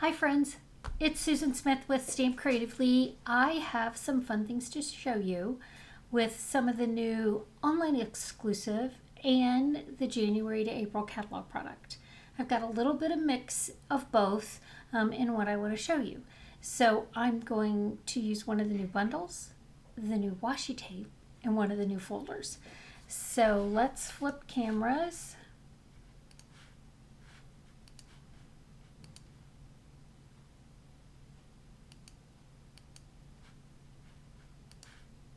Hi friends, it's Susan Smith with StampCreatively. I have some fun things to show you with some of the new online exclusive and the January to April catalog product. I've got a little bit of mix of both in what I want to show you. So I'm going to use one of the new bundles, the new washi tape, and one of the new folders. So let's flip cameras.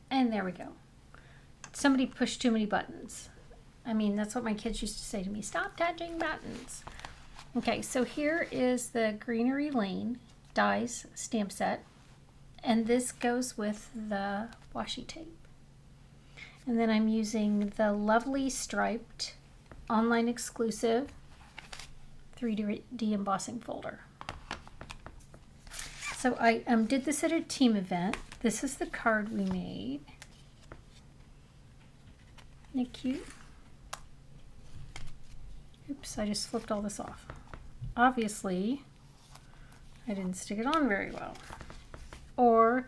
And there we go. Somebody pushed too many buttons. I mean, that's what my kids used to say to me. Stop touching buttons. Okay, so here is the Greenery Lane dies stamp set. And this goes with the washi tape. And then I'm using the lovely striped online exclusive 3D embossing folder. So I did this at a team event. This is the card we made. Isn't it cute? Oops, I just flipped all this off. Obviously, I didn't stick it on very well. Or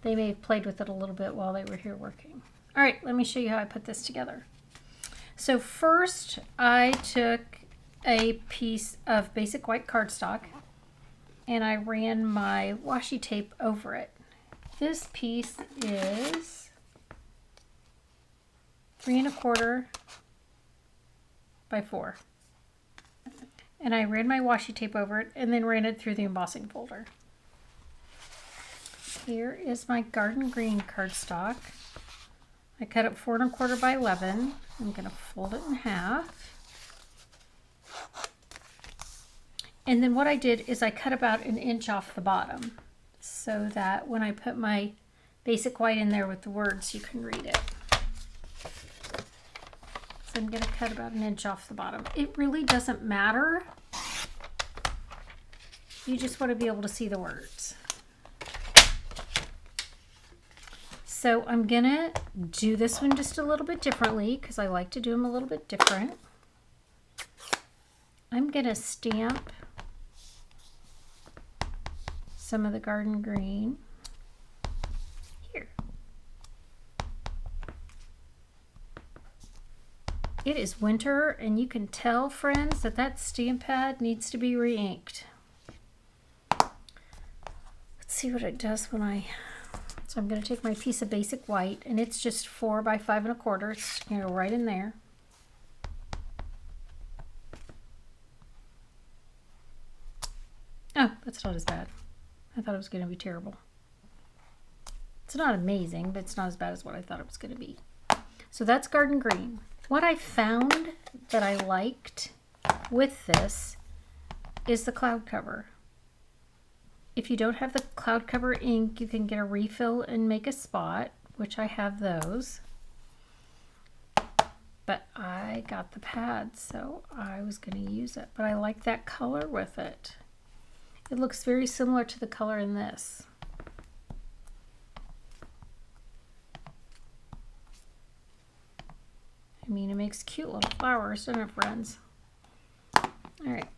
they may have played with it a little bit while they were here working. All right, let me show you how I put this together. So first, I took a piece of basic white cardstock and I ran my washi tape over it. This piece is 3 1/4 by 4. And I ran my washi tape over it and then ran it through the embossing folder. Here is my garden green cardstock. I cut it 4 1/4 by 11. I'm going to fold it in half. And then what I did is I cut about 1 inch off the bottom so that when I put my basic white in there with the words, you can read it. So I'm going to cut about 1 inch off the bottom. It really doesn't matter. You just want to be able to see the words. So I'm going to do this one just a little bit differently because I like to do them a little bit different. I'm going to stamp some of the garden green here. It is winter and you can tell, friends, that that stamp pad needs to be re-inked. Let's see what it does when I... So I'm going to take my piece of basic white and it's just 4 by 5 1/4. It's going to go right in there. Oh, that's not as bad. I thought it was going to be terrible. It's not amazing, but it's not as bad as what I thought it was going to be. So that's garden green. What I found that I liked with this is the cloud cover. If you don't have the cloud cover ink, you can get a refill and make a spot, which I have those. But I got the pad, so I was going to use it. But I like that color with it. It looks very similar to the color in this. I mean, it makes cute little flowers, doesn't it, friends? All right,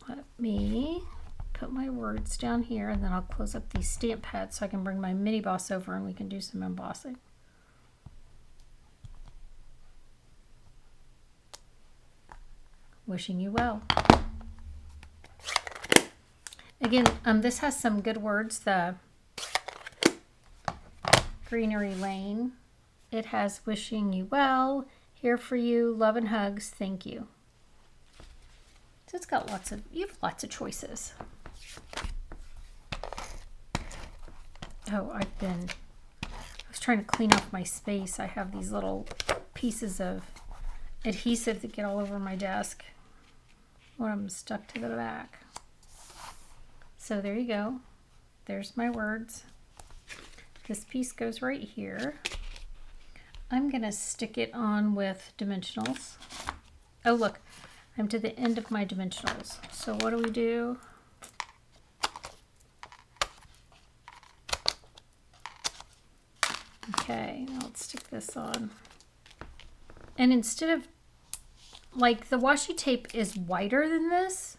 let me put my words down here and then I'll close up these stamp pads so I can bring my mini boss over and we can do some embossing. Wishing you well. Again, this has some good words, the Greenery Lane. It has wishing you well, here for you, love and hugs, thank you. So it's got you have lots of choices. Oh, I was trying to clean off my space. I have these little pieces of adhesive that get all over my desk. One of them stuck to the back. So there you go. There's my words. This piece goes right here. I'm going to stick it on with dimensionals. Oh, look, I'm to the end of my dimensionals. So what do? Okay, now let's stick this on. And instead of, like, the washi tape is whiter than this,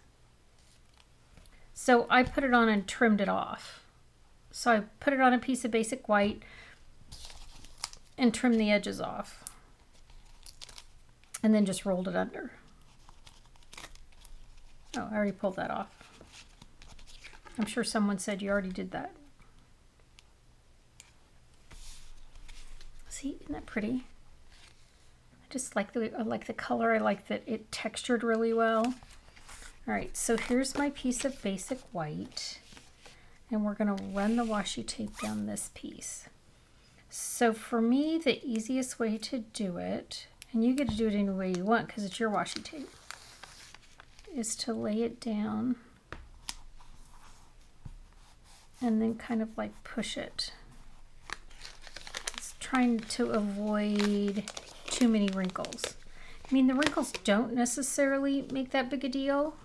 So I put it on and trimmed it off. So I put it on a piece of basic white and trimmed the edges off. And then just rolled it under. Oh, I already pulled that off. I'm sure someone said you already did that. See, isn't that pretty? I just like the color. I like that it textured really well. All right, so here's my piece of basic white, and we're gonna run the washi tape down this piece. So for me, the easiest way to do it, and you get to do it any way you want because it's your washi tape, is to lay it down and then kind of like push it. It's trying to avoid too many wrinkles. I mean, the wrinkles don't necessarily make that big a deal,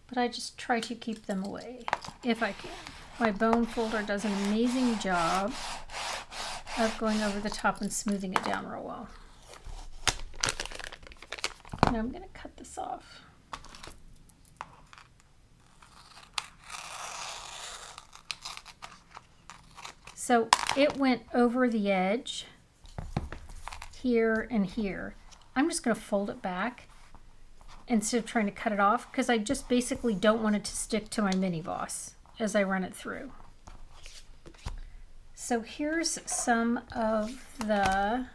but I just try to keep them away if I can. My bone folder does an amazing job of going over the top and smoothing it down real well. Now I'm going to cut this off. So it went over the edge here and here. I'm just going to fold it back instead of trying to cut it off because I just basically don't want it to stick to my mini boss as I run it through. So here's some of the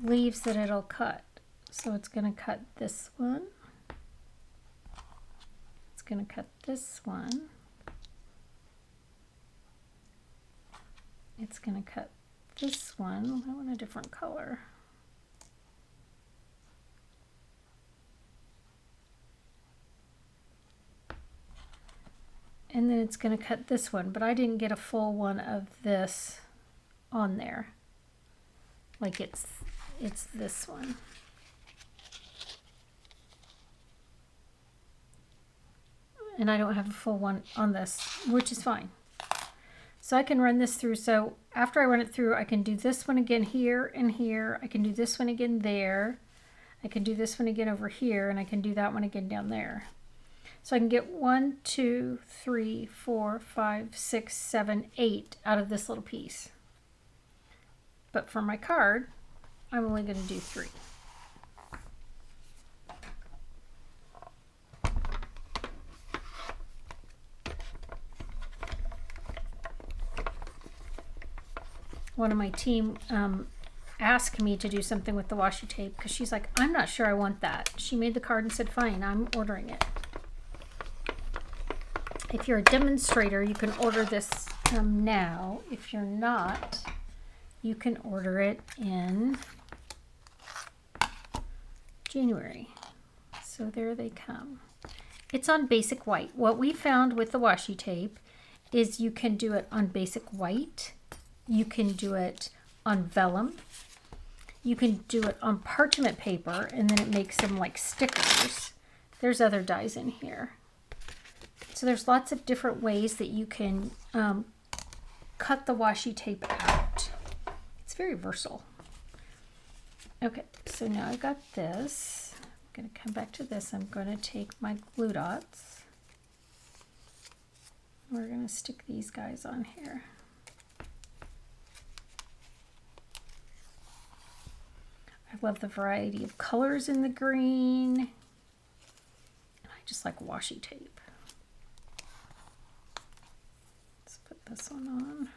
leaves that it'll cut. So it's going to cut this one. It's going to cut this one. It's going to cut this one. I want a different color. And then it's going to cut this one, but I didn't get a full one of this on there. Like it's this one. And I don't have a full one on this, which is fine. So I can run this through. So after I run it through, I can do this one again here and here. I can do this one again there. I can do this one again over here, and I can do that one again down there. So I can get 1, 2, 3, 4, 5, 6, 7, 8 out of this little piece. But for my card, I'm only going to do 3. One of my team asked me to do something with the washi tape because she's like, I'm not sure I want that. She made the card and said, fine, I'm ordering it. If you're a demonstrator, you can order this now. If you're not, you can order it in January. So there they come. It's on basic white. What we found with the washi tape is you can do it on basic white. You can do it on vellum. You can do it on parchment paper, and then it makes them like stickers. There's other dyes in here. So there's lots of different ways that you can cut the washi tape out. It's very versatile. Okay, so now I've got this. I'm going to come back to this. I'm going to take my glue dots. We're going to stick these guys on here. I love the variety of colors in the green. And I just like washi tape. Let's put this one on.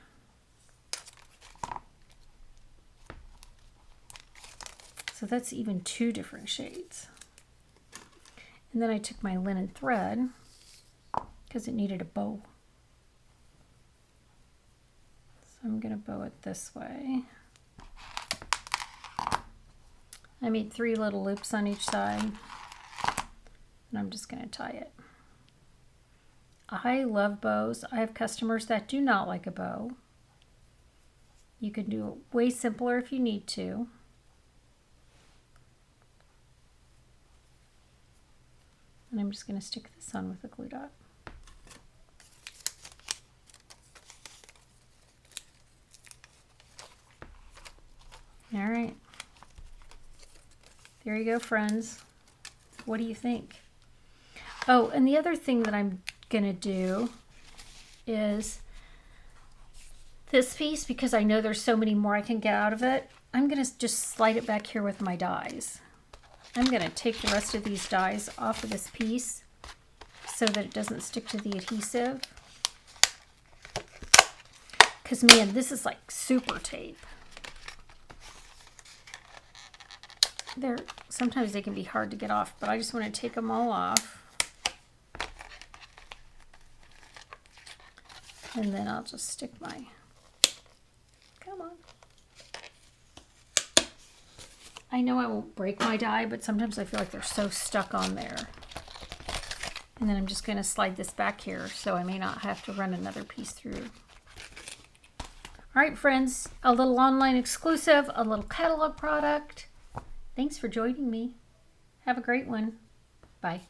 So that's even 2 different shades. And then I took my linen thread because it needed a bow. So I'm going to bow it this way. I made 3 little loops on each side, and I'm just going to tie it. I love bows. I have customers that do not like a bow. You can do it way simpler if you need to. And I'm just going to stick this on with a glue dot. All right. Here you go, friends. What do you think? Oh, and the other thing that I'm gonna do is this piece, because I know there's so many more I can get out of it, I'm gonna just slide it back here with my dies. I'm gonna take the rest of these dies off of this piece so that it doesn't stick to the adhesive. Because man, this is like super tape. Sometimes they can be hard to get off, but I just want to take them all off. And then I'll just stick my, come on. I know I won't break my die, but sometimes I feel like they're so stuck on there. And then I'm just going to slide this back here so I may not have to run another piece through. All right, friends, a little online exclusive, a little catalog product. Thanks for joining me. Have a great one. Bye.